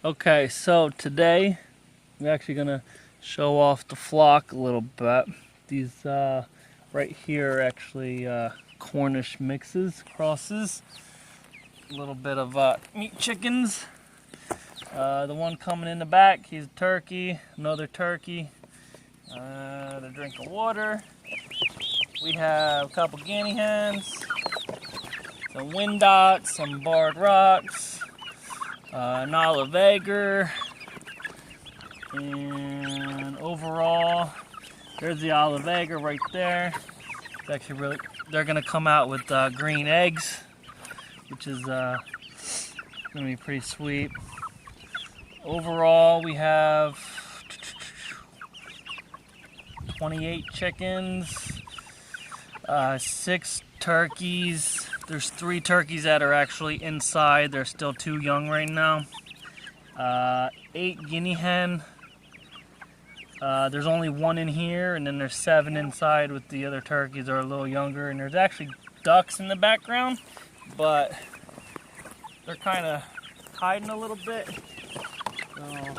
Okay, so today we're actually gonna show off the flock a little bit. These right here are actually Cornish mixes, crosses. A little bit of meat chickens. The one coming in the back, he's a turkey. Another turkey. They're drinking water. We have a couple guinea hens, some Wyandottes, some barred rocks, an olive egger. And overall, there's the olive egger right there. It's actually really, they're gonna come out with green eggs, which is gonna be pretty sweet. Overall, we have 28 chickens, 6 turkeys. There's 3 turkeys that are actually inside. They're still too young right now. 8 guinea hen. There's only 1 in here, and then there's 7 inside with the other turkeys that are a little younger. And there's actually ducks in the background, but they're kind of hiding a little bit. So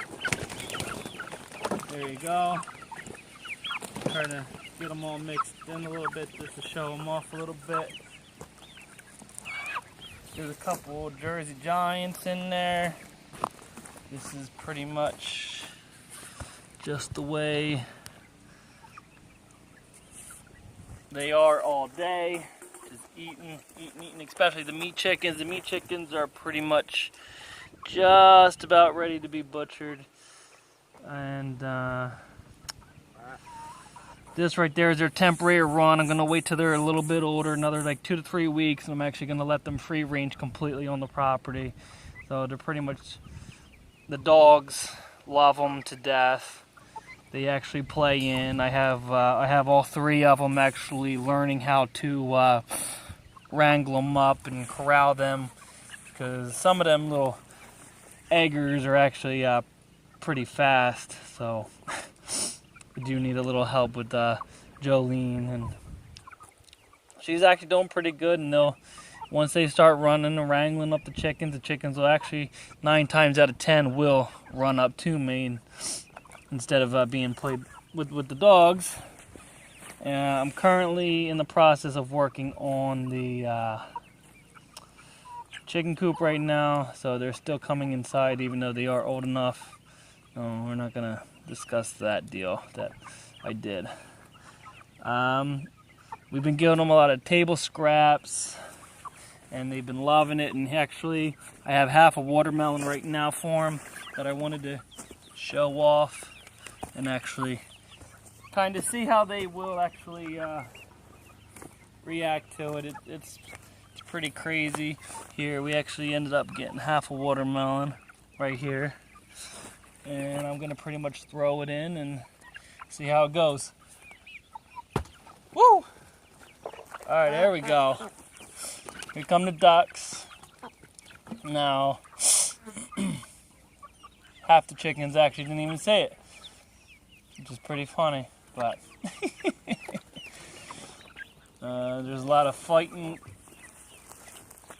there you go. Try to get them all mixed in a little bit just to show them off a little bit. There's a couple Jersey Giants in there. This is pretty much just the way they are all day. Just eating, especially the meat chickens. The meat chickens are pretty much just about ready to be butchered. And this right there is their temporary run. I'm gonna wait till they're a little bit older, another like 2 to 3 weeks, and I'm actually gonna let them free range completely on the property. So they're pretty much, the dogs love them to death. They actually play in. I have all 3 of them actually learning how to wrangle them up and corral them, because some of them little eggers are actually pretty fast. So we do need a little help with Jolene, and she's actually doing pretty good. And once they start running and wrangling up the chickens will actually 9 times out of 10 will run up to me, instead of being played with the dogs. I'm currently in the process of working on the chicken coop right now, so they're still coming inside even though they are old enough. We're not gonna discuss that deal that I did. We've been giving them a lot of table scraps, and they've been loving it. And actually, I have half a watermelon right now for them that I wanted to show off and actually kind of see how they will actually react to it. It's pretty crazy. Here, we actually ended up getting half a watermelon right here, and I'm gonna pretty much throw it in and see how it goes. Woo! All right, there we go. Here come the ducks. Now, half the chickens actually didn't even say it, which is pretty funny, but there's a lot of fighting.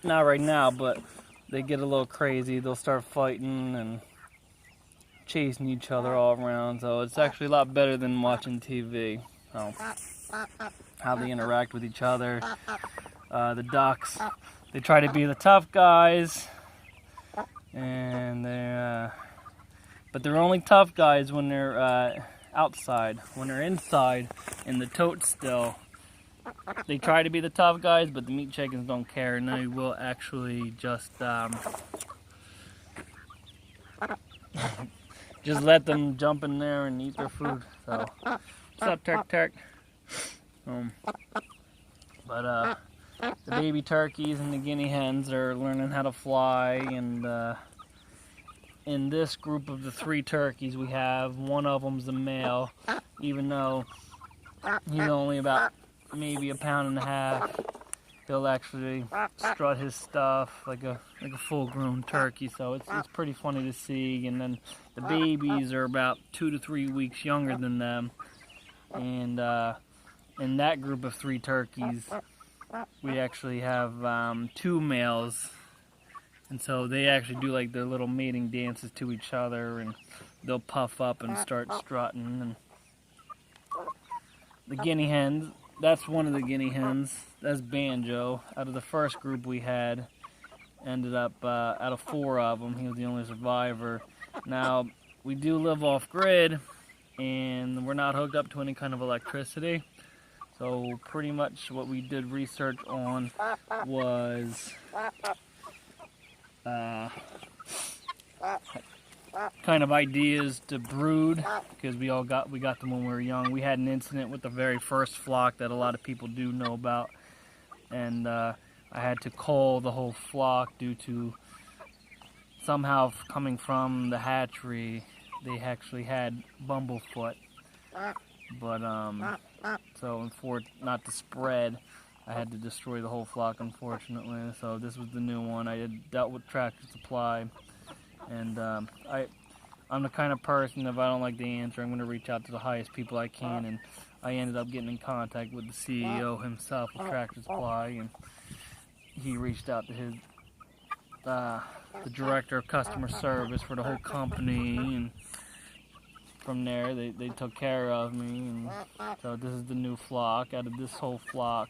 Not right now, but they get a little crazy. They'll start fighting and chasing each other all around, so it's actually a lot better than watching TV. So, how they interact with each other. The ducks, they try to be the tough guys, and but they're only tough guys when they're outside. When they're inside in the tote still, they try to be the tough guys, but the meat chickens don't care, and they will actually just just let them jump in there and eat their food. So, what's up, Turk? But the baby turkeys and the guinea hens are learning how to fly, and in this group of the 3 turkeys we have, one of them's a male, even though he's only about maybe 1.5 pounds. He'll actually strut his stuff like a full-grown turkey, so it's pretty funny to see. And then the babies are about 2 to 3 weeks younger than them, and in that group of 3 turkeys, we actually have 2 males And so they actually do like their little mating dances to each other, and they'll puff up and start strutting. And the guinea hens, that's one of the guinea hens. That's Banjo. Out of the first group we had, ended up out of 4 of them, he was the only survivor. Now, we do live off grid, and we're not hooked up to any kind of electricity. So pretty much what we did research on was kind of ideas to brood, because we got them when we were young. We had an incident with the very first flock that a lot of people do know about, and I had to cull the whole flock due to somehow coming from the hatchery they actually had bumblefoot. But so for not to spread, I had to destroy the whole flock, unfortunately. So this was the new one. I had dealt with Tractor Supply, and I'm the kind of person, if I don't like the answer, I'm going to reach out to the highest people I can, and I ended up getting in contact with the CEO himself of Tractor Supply, and he reached out to his the director of customer service for the whole company, and from there they took care of me. And so this is the new flock. Out of this whole flock,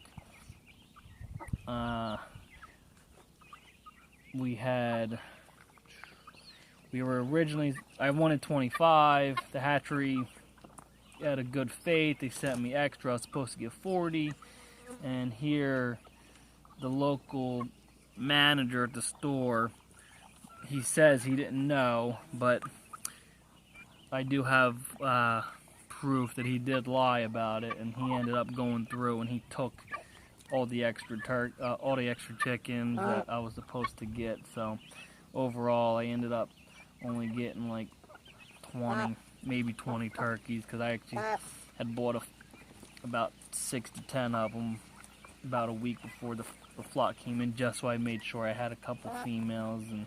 we were originally, I wanted 25. The hatchery had a good faith, they sent me extra. I was supposed to get 40, and here the local manager at the store, he says he didn't know, but I do have proof that he did lie about it, and he ended up going through and he took all the extra chickens that I was supposed to get. So overall I ended up only getting like 20, maybe 20 turkeys, because I actually had bought about 6 to 10 of them about a week before the flock came in, just so I made sure I had a couple females, and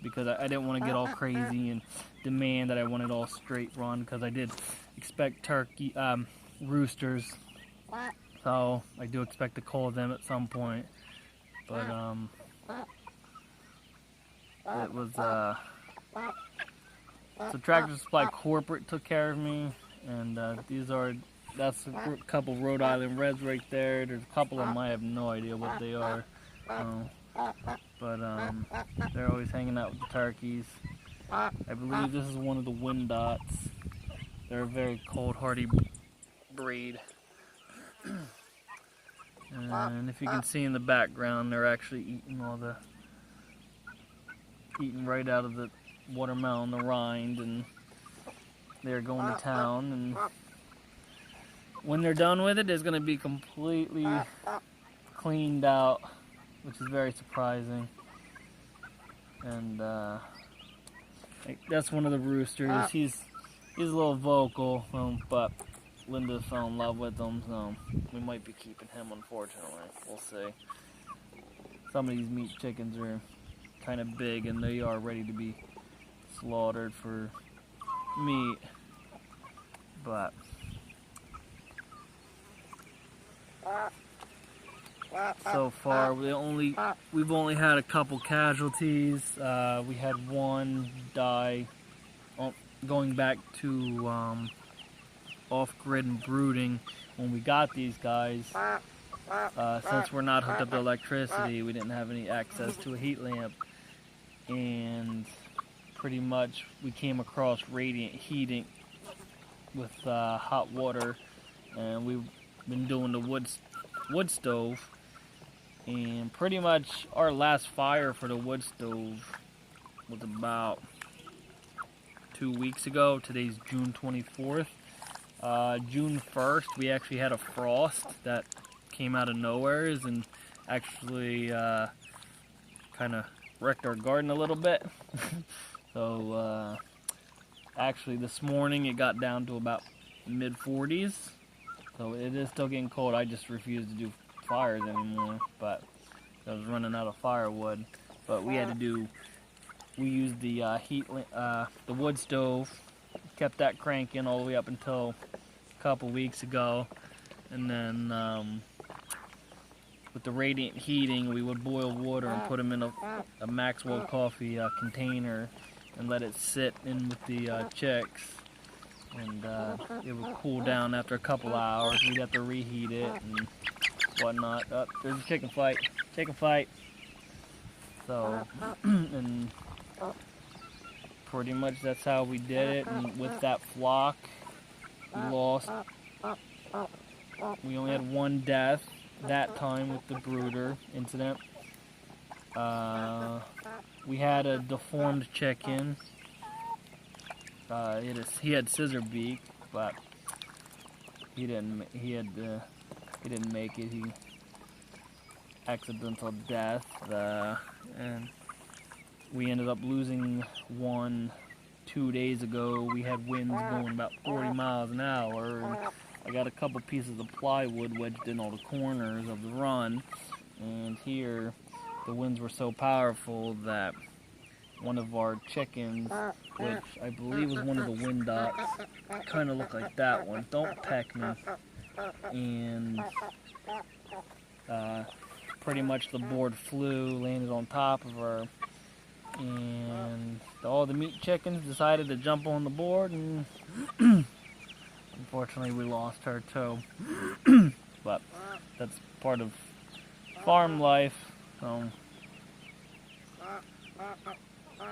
because I didn't want to get all crazy and demand that I wanted all straight run, because I did expect roosters, so I do expect to call them at some point. But it was so Tractor Supply Corporate took care of me, and that's a couple Rhode Island Reds right there. There's a couple of them I have no idea what they are, but they're always hanging out with the turkeys. I believe this is one of the Wyandottes. They're a very cold hardy breed. And if you can see in the background, they're actually eating right out of the watermelon, the rind, and they're going to town. And when they're done with it, it's going to be completely cleaned out, which is very surprising. And that's one of the roosters. He's a little vocal, but Linda fell in love with him, so we might be keeping him, unfortunately. We'll see. Some of these meat chickens are kind of big, and they are ready to be slaughtered for meat, but so far we've only had a couple casualties. We had one die going back to off-grid and brooding when we got these guys. Since we're not hooked up to electricity, we didn't have any access to a heat lamp, and pretty much we came across radiant heating with hot water, and we've been doing the wood stove, and pretty much our last fire for the wood stove was about 2 weeks ago. Today's June 24th. June 1st, we actually had a frost that came out of nowhere and actually kind of wrecked our garden a little bit. So actually this morning it got down to about mid-40s. So it is still getting cold. I just refuse to do fires anymore, but I was running out of firewood. But we used the the wood stove, kept that cranking all the way up until a couple weeks ago, and then with the radiant heating, we would boil water and put them in a Maxwell coffee container and let it sit in with the chicks. And it would cool down after a couple hours. We'd have to reheat it and whatnot. Oh, there's a chicken fight. Chicken fight. So, and pretty much that's how we did it. And with that flock, we only had one death that time with the brooder incident. We had a deformed chicken. He had scissor beak, but he didn't make it. He accidental death, and we ended up losing one 2 days ago. We had winds going about 40 miles an hour, and I got a couple pieces of plywood wedged in all the corners of the run, and here the winds were so powerful that one of our chickens, which I believe was one of the wind ducks, kind of looked like that one, don't peck me, and pretty much the board flew, landed on top of her, and all the meat chickens decided to jump on the board, and unfortunately we lost her too. But that's part of farm life.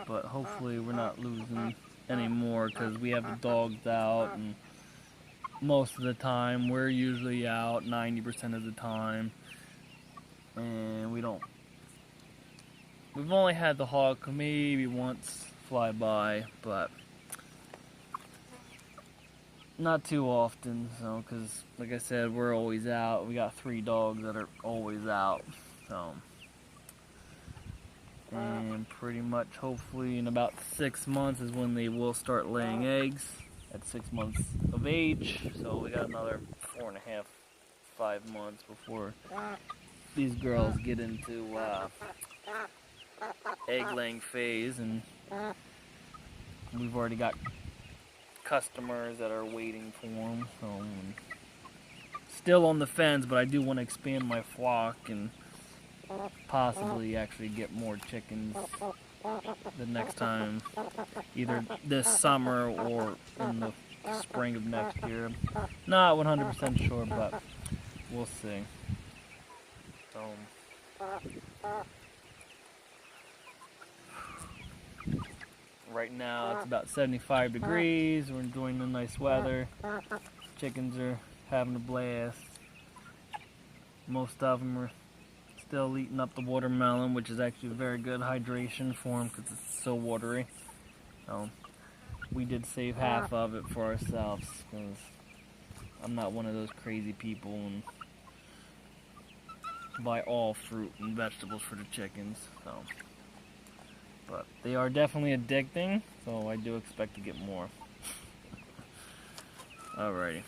But hopefully we're not losing any more, because we have the dogs out, and most of the time we're usually out 90% of the time, and we've only had the hawk maybe once fly by, but not too often. So, because like I said, we're always out. We got 3 dogs that are always out, so. And pretty much, hopefully in about 6 months is when they will start laying eggs at 6 months of age. So we got another 4.5, 5 months before these girls get into egg laying phase, and we've already got customers that are waiting for them. So still on the fence, but I do want to expand my flock and possibly actually get more chickens the next time, either this summer or in the spring of next year. Not 100% sure, but we'll see. Right now it's about 75 degrees. We're enjoying the nice weather. Chickens are having a blast. Most of them are still eating up the watermelon, which is actually very good hydration for them because it's so watery. So we did save half of it for ourselves, because I'm not one of those crazy people and buy all fruit and vegetables for the chickens. So, but they are definitely addicting, so I do expect to get more. Alrighty.